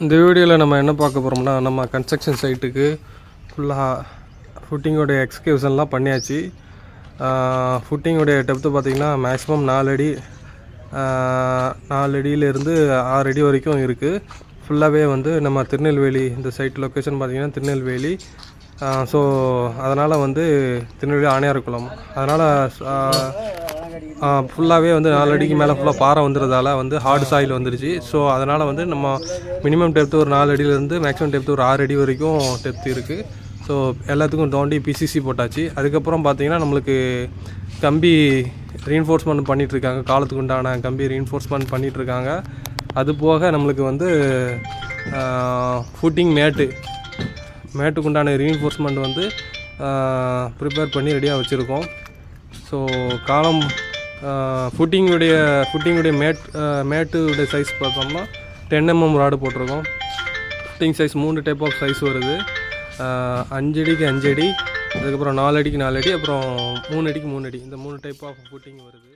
இந்த வீடியோவில் நம்ம என்ன பார்க்க போகிறோம்னா, நம்ம கன்ஸ்ட்ரக்ஷன் சைட்டுக்கு ஃபுல்லாக ஃபுட்டிங்கோடைய எக்ஸ்கியூஷன்லாம் பண்ணியாச்சு. ஃபுட்டிங்கோடைய டெப்த்து பார்த்திங்கன்னா மேக்ஸிமம் 4 அடி 4 அடியிலேருந்து 6 அடி வரைக்கும் இருக்குது. ஃபுல்லாகவே வந்து நம்ம திருநெல்வேலி இந்த சைட் லொக்கேஷன் பார்த்திங்கன்னா திருநெல்வேலி. ஸோ அதனால் வந்து திருநெல்வேலி ஆணையார்குளம், அதனால் ஃபுல்லாகவே வந்து 4 அடிக்கு மேலே ஃபுல்லாக பாறை வந்துடுறதால வந்து ஹார்டு சாயில் வந்துடுச்சு. ஸோ அதனால் வந்து நம்ம மினிமம் டெப்த்து ஒரு 4 அடியிலேருந்து மேக்ஸிமம் டெப்த்து ஒரு 6 அடி வரைக்கும் டெப்த்து இருக்குது. ஸோ எல்லாத்துக்கும் தோண்டி பிசிசி போட்டாச்சு. அதுக்கப்புறம் பார்த்திங்கன்னா நம்மளுக்கு கம்பி ரீஎன்ஃபோர்ஸ்மெண்ட் பண்ணிகிட்ருக்காங்க, காலத்துக்கு உண்டான கம்பி ரீஎன்ஃபோர்ஸ்மெண்ட் பண்ணிகிட்ருக்காங்க. அது போக நம்மளுக்கு வந்து ஃபுட்டிங் மேட்டுக்கு உண்டான ரீஎன்ஃபோர்ஸ்மெண்ட் வந்து ப்ரிப்பேர் பண்ணி ரெடியாக வச்சுருக்கோம். ஸோ காலம் ஃபுட்டிங்குடைய மேட்டுடைய சைஸ் பார்த்தோம்னா 10 mm ராடு போட்டிருக்கோம். Footing size 3 type of size வருது. 5 அடிக்கு 5 அடி, அதுக்கப்புறம் 4 அடிக்கு 4 அடி, அப்புறம் 3 அடிக்கு 3 அடி, இந்த 3 டைப் ஆஃப் ஃபுட்டிங் வருது.